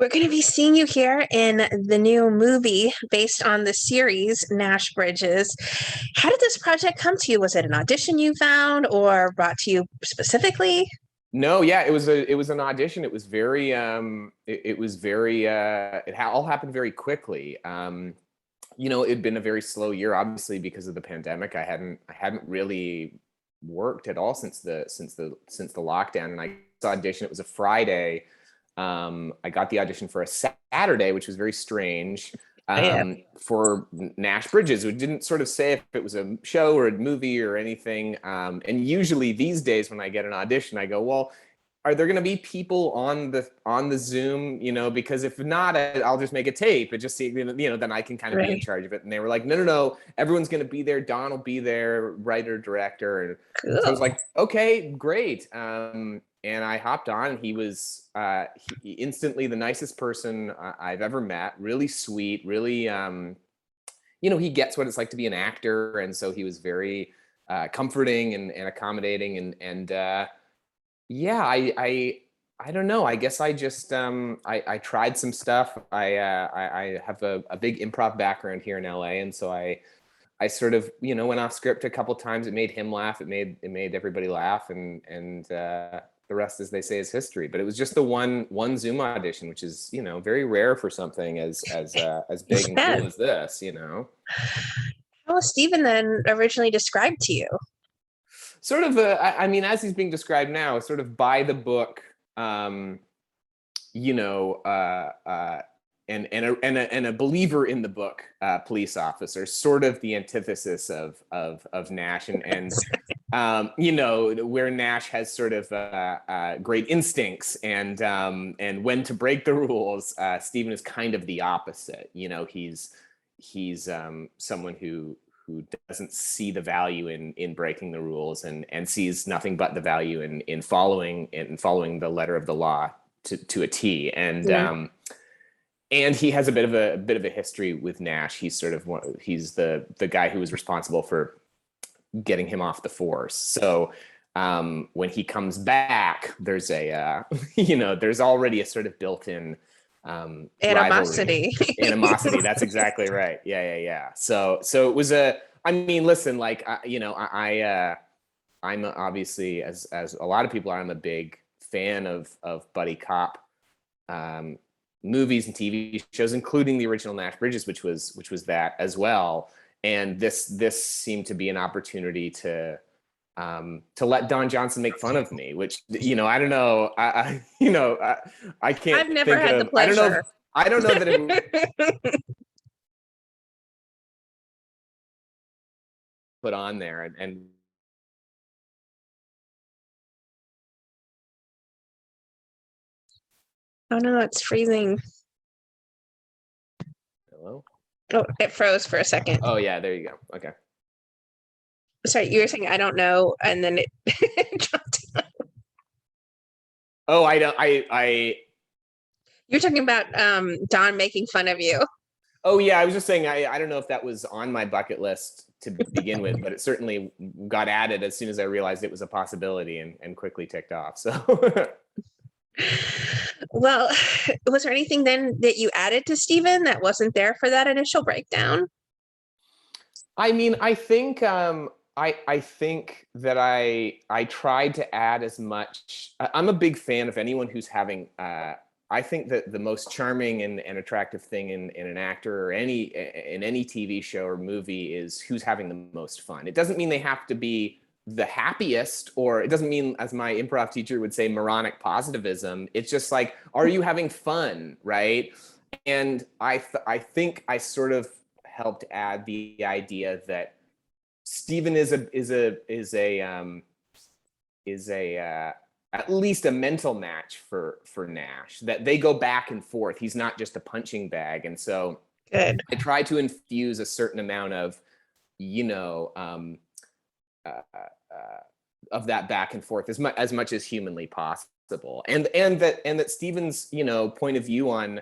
We're going to be seeing you here in the new movie based on the series Nash Bridges. How did this project come to you? Was it an audition you found or brought to you specifically? No, yeah, it was an audition. It was very it was very all happened very quickly. It'd been a very slow year, obviously, because of the pandemic. I hadn't really worked at all since the lockdown, and I saw audition. It was a Friday. I got the audition for a Saturday, which was very strange. Yeah. For Nash Bridges, who didn't sort of say if it was a show or a movie or anything. And usually these days when I get an audition, I go, well, are there going to be people on the Zoom? Because if not, I'll just make a tape and just see, then I can kind of be in Right. charge of it. And they were like, no, no, no, everyone's going to be there. Don will be there, writer, director. And so I was Cool. like, okay, great. And I hopped on, and he was he instantly the nicest person I've ever met. Really sweet, really, he gets what it's like to be an actor, and so he was very comforting and accommodating, and yeah, I don't know. I guess I just I tried some stuff. I have a big improv background here in LA, and so I sort of went off script a couple times. It made him laugh. It made everybody laugh, and the rest, as they say, is history. But it was just the one Zoom audition, which is very rare for something as big and Yeah. cool as this. How was Stephen then originally described to you? Sort of I mean, as he's being described now, sort of by the book, you know, and a believer in the book, police officer, sort of the antithesis of Nash, and where Nash has sort of great instincts and when to break the rules. Stephen is kind of the opposite. He's someone who doesn't see the value in breaking the rules and sees nothing but the value in following the letter of the law to a T. And he has a bit of a history with Nash. He's he's the guy who was responsible for getting him off the force. So when he comes back, there's there's already a sort of built-in Animosity. animosity. That's exactly right. Yeah. So it was I mean, listen, like I'm obviously, as a lot of people are, I'm a big fan of buddy cop movies and TV shows, including the original Nash Bridges, which was that as well. And this seemed to be an opportunity to let Don Johnson make fun of me, which I don't know. I can't. I've never think had the of. I don't know. pleasure. I don't know that it would put on there and Oh no, it's freezing. hello. Oh, it froze for a second. Oh yeah, there you go. Okay. Sorry, you were saying I don't know, and then it dropped. Oh, I don't. I. You're talking about Don making fun of you. Oh yeah, I was just saying. I don't know if that was on my bucket list to begin with, but it certainly got added as soon as I realized it was a possibility, and quickly ticked off. So. Well, was there anything then that you added to Stephen that wasn't there for that initial breakdown? I mean, I think I think that I tried to add as much. I'm a big fan of anyone who's having. I think that the most charming and attractive thing in an actor or in any TV show or movie is who's having the most fun. It doesn't mean they have to be the happiest, or it doesn't mean, as my improv teacher would say, moronic positivism. It's just like, are you having fun, right? And I think I sort of helped add the idea that Stephen is a at least a mental match for Nash, that they go back and forth. He's not just a punching bag. And so Good. I try to infuse a certain amount of, you know, uh, of that back and forth as much as humanly possible. And that Stephen's, point of view on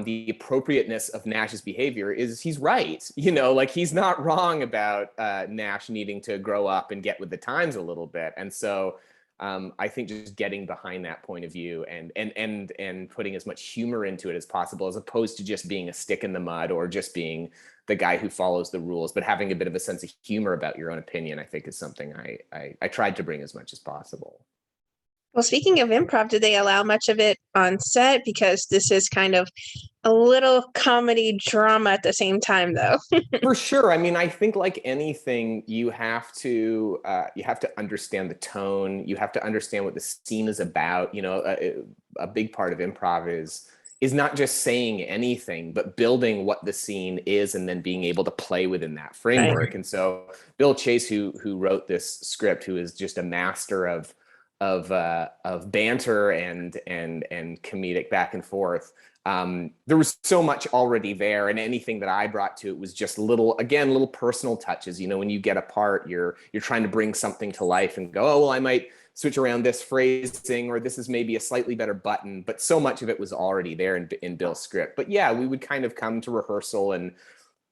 the appropriateness of Nash's behavior is he's right. Like, he's not wrong about Nash needing to grow up and get with the times a little bit. And so I think just getting behind that point of view and putting as much humor into it as possible, as opposed to just being a stick in the mud or just being the guy who follows the rules, but having a bit of a sense of humor about your own opinion, I think is something I tried to bring as much as possible. Well, speaking of improv, did they allow much of it on set? Because this is kind of a little comedy drama at the same time, though. For sure. I mean, I think like anything, you have to understand the tone. You have to understand what the scene is about. You know, a big part of improv is not just saying anything, but building what the scene is and then being able to play within that framework. Right. And so Bill Chase, who wrote this script, who is just a master of banter and comedic back and forth. There was so much already there, and anything that I brought to it was just little personal touches. You know, when you get a part, you're trying to bring something to life and go, oh well, I might switch around this phrasing, or this is maybe a slightly better button. But so much of it was already there in Bill's script. But yeah, we would kind of come to rehearsal, and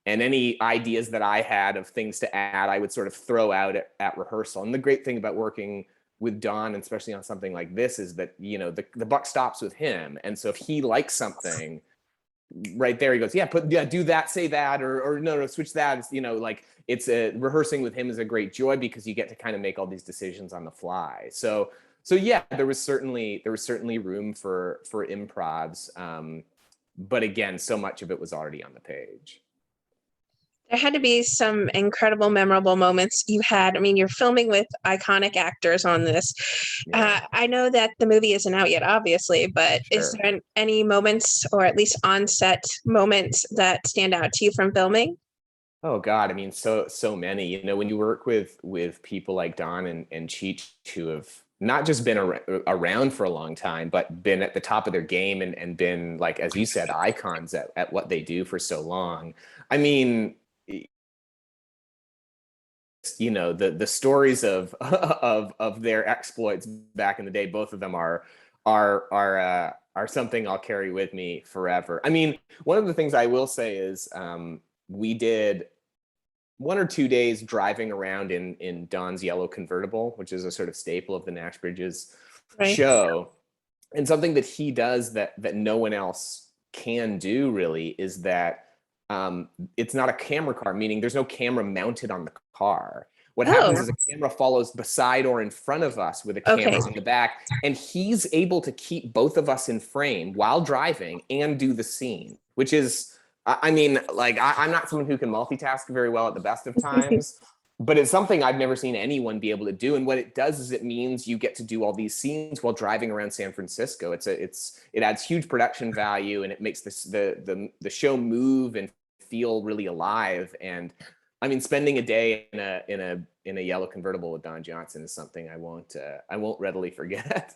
any ideas that I had of things to add, I would sort of throw out at rehearsal. And the great thing about working with Don, and especially on something like this, is that, you know, the buck stops with him. And so if he likes something, right there he goes, yeah, do that, say that, or no, switch that. It's, you know, like rehearsing with him is a great joy because you get to kind of make all these decisions on the fly. So yeah, there was certainly room for improvs. But again, so much of it was already on the page. There had to be some incredible, memorable moments you had. I mean, you're filming with iconic actors on this. Yeah, I know that the movie isn't out yet, obviously, but is sure. there any moments, or at least on-set moments, that stand out to you from filming? Oh God, I mean, so many. You know, when you work with people like Don and Cheech, who have not just been around for a long time, but been at the top of their game and been, like, as you said, icons at what they do for so long. I mean, you know, the stories of of their exploits back in the day, both of them are something I'll carry with me forever. I mean, one of the things I will say is, we did 1 or 2 days driving around in Don's yellow convertible, which is a sort of staple of the Nash Bridges Right. show. And something that he does that no one else can do really is that, it's not a camera car, meaning there's no camera mounted on the car. What happens Oh, is a camera follows beside or in front of us with a okay. camera on the back, and he's able to keep both of us in frame while driving and do the scene, which is, I mean, like, I'm not someone who can multitask very well at the best of times, but it's something I've never seen anyone be able to do. And what it does is it means you get to do all these scenes while driving around San Francisco. It adds huge production value, and it makes the show move and feel really alive. And I mean, spending a day in a yellow convertible with Don Johnson is something I won't readily forget.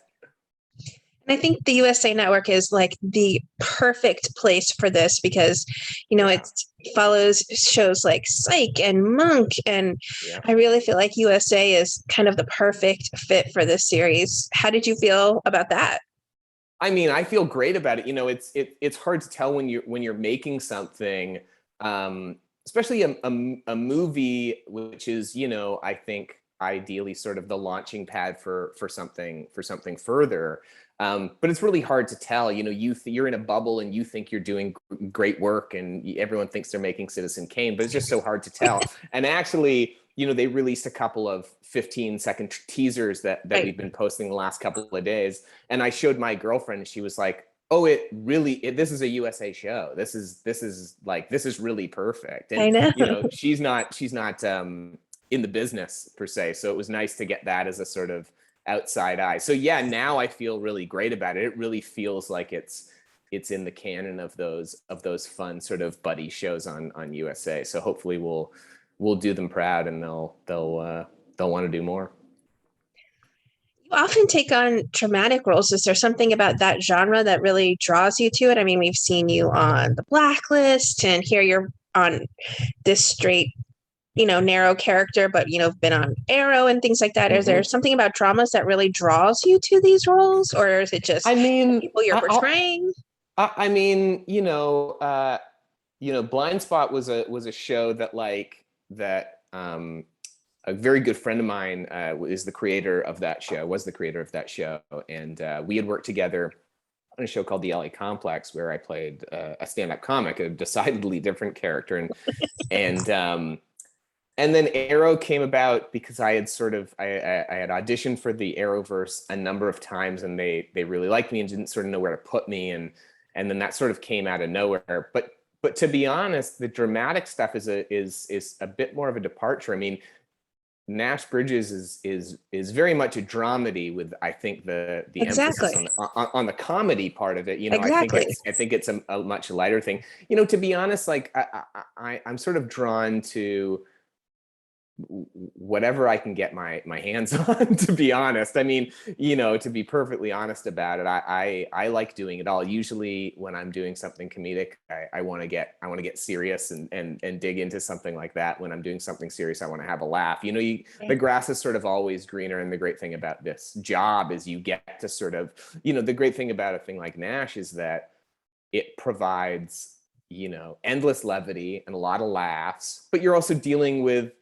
And I think the USA Network is like the perfect place for this because, you know, Yeah, it follows shows like Psych and Monk. And yeah. I really feel like USA is kind of the perfect fit for this series. How did you feel about that? I mean, I feel great about it. You know, it's hard to tell when you're making something, especially a movie, which is, you know, I think ideally sort of the launching pad for something further. But it's really hard to tell. You know, you're in a bubble and you think you're doing great work, and everyone thinks they're making Citizen Kane, but it's just so hard to tell. And actually, you know, they released a couple of 15-second teasers that Right. we've been posting the last couple of days, and I showed my girlfriend, and she was like, "Oh, this is a USA show. This is really perfect." And I know. you know, she's not in the business per se, so it was nice to get that as a sort of outside eye. So yeah, now I feel really great about it. It really feels like it's in the canon of those fun sort of buddy shows on USA. So hopefully we'll do them proud, and they'll want to do more. You often take on dramatic roles. Is there something about that genre that really draws you to it? I mean, we've seen you on The Blacklist, and here you're on this straight, you know, narrow character, but, you know, been on Arrow and things like that. Is there Hmm. something about dramas that really draws you to these roles, or is it just I the mean, people you're portraying? I mean, Blind Spot was a show that, like, that a very good friend of mine is the creator of that show, was the creator of that show. And we had worked together on a show called The LA Complex, where I played a stand-up comic, a decidedly different character. And and then Arrow came about because I had I had auditioned for the Arrowverse a number of times, and they really liked me and didn't sort of know where to put me, and then that sort of came out of nowhere. But to be honest, the dramatic stuff is a bit more of a departure. I mean, Nash Bridges is very much a dramedy with, I think, the emphasis Exactly. on the comedy part of it. You know, Exactly. I think it's a much lighter thing. You know, to be honest, like I'm sort of drawn to whatever I can get my hands on, to be honest. I mean, you know, to be perfectly honest about it, I like doing it all. Usually when I'm doing something comedic, I want to get serious and dig into something like that. When I'm doing something serious, I want to have a laugh. You know, the grass is sort of always greener. And the great thing about this job is you get to sort of, you know, the great thing about a thing like Nash is that it provides, you know, endless levity and a lot of laughs, but you're also dealing with,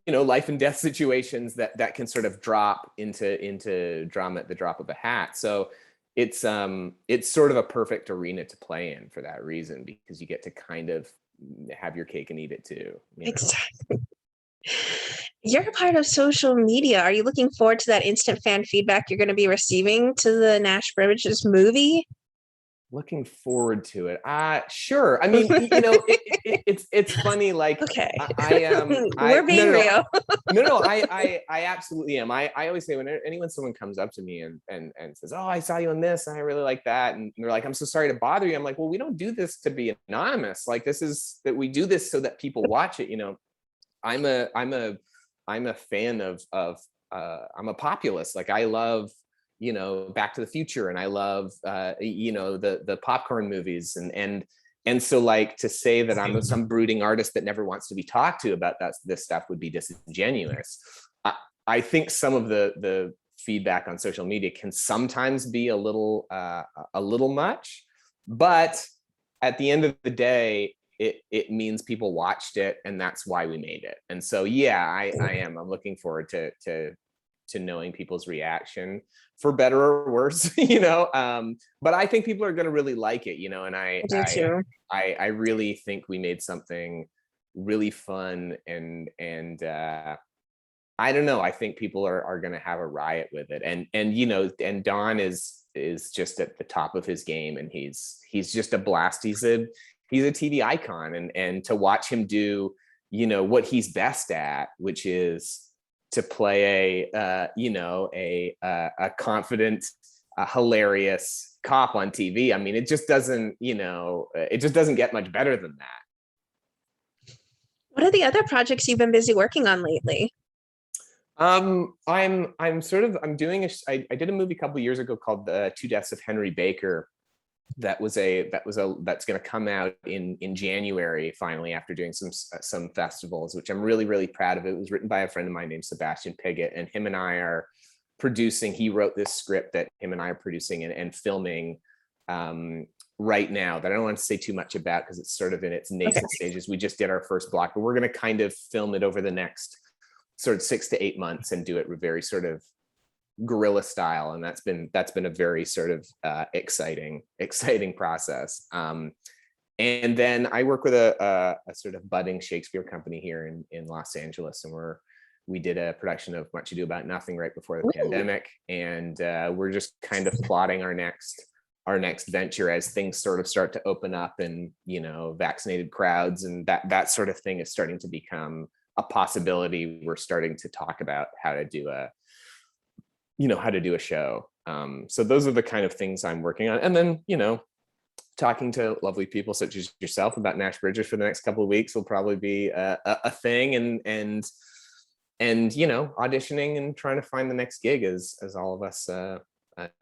you know, life and death situations that can sort of drop into drama at the drop of a hat. So it's sort of a perfect arena to play in for that reason, because you get to kind of have your cake and eat it too, you know? Exactly. You're a part of social media. Are you looking forward to that instant fan feedback you're going to be receiving to the Nash Bridges movie? Looking forward to it. Sure. I mean, you know, it's funny. Like Okay. I We're being real. no, I absolutely am. I always say, when someone comes up to me and says, "Oh, I saw you in this and I really like that," and they're like, "I'm so sorry to bother you." I'm like, "Well, we don't do this to be anonymous. Like, we do this so that people watch it." You know, I'm a fan of I'm a populist. Like, I love, you know, Back to the Future, and I love you know, the popcorn movies, and so, like, to say that I'm some brooding artist that never wants to be talked to about this stuff would be disingenuous. I think some of the feedback on social media can sometimes be a little much, but at the end of the day, it means people watched it, and that's why we made it. And so, yeah, I'm looking forward to knowing people's reaction, for better or worse. You know, but I think people are going to really like it, you know, and I do too. I really think we made something really fun, and I don't know, I think people are going to have a riot with it. And you know, and Don is just at the top of his game, and he's just a blast. He's a TV icon, and to watch him do, you know, what he's best at, which is to play you know, a confident, hilarious cop on TV. I mean, it just doesn't, you know, it just doesn't get much better than that. What are the other projects you've been busy working on lately? I'm doing I did a movie a couple of years ago called The Two Deaths of Henry Baker. That's going to come out in January, finally, after doing some festivals, which I'm really proud of. It was written by a friend of mine named Sebastian Piggott, and him and I are producing. He wrote this script that him and I are producing and filming right now, that I don't want to say too much about because it's sort of in its nascent stages. We just did our first block, but we're going to kind of film it over the next sort of 6 to 8 months and do it very sort of guerrilla style, and that's been a very sort of exciting process. And then I work with a sort of budding Shakespeare company here in Los Angeles, and we did a production of Much Ado About Nothing right before the pandemic, and we're just kind of plotting our next venture as things sort of start to open up, and, you know, vaccinated crowds and that sort of thing is starting to become a possibility. We're starting to talk about how to do a show. So those are the kind of things I'm working on. And then, you know, talking to lovely people such as yourself about Nash Bridges for the next couple of weeks will probably be a thing, and you know, auditioning and trying to find the next gig as all of us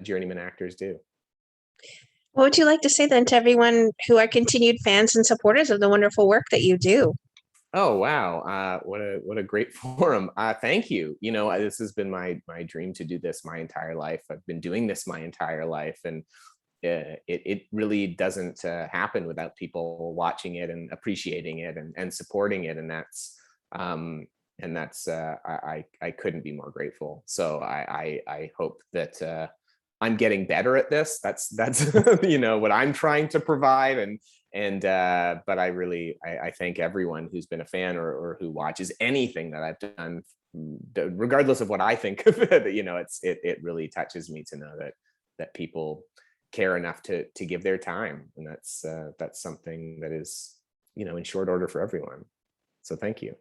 journeyman actors do. What would you like to say then to everyone who are continued fans and supporters of the wonderful work that you do? Oh, wow. What a great forum. Thank you. You know, this has been my dream to do this my entire life. I've been doing this my entire life, and it really doesn't happen without people watching it and appreciating it and supporting it. And that's And that's I couldn't be more grateful. So I hope that I'm getting better at this. That's you know, what I'm trying to provide. But I thank everyone who's been a fan, or who watches anything that I've done, regardless of what I think of it. You know, it really touches me to know that people care enough to give their time, and that's something that is, you know, in short order for everyone. So thank you.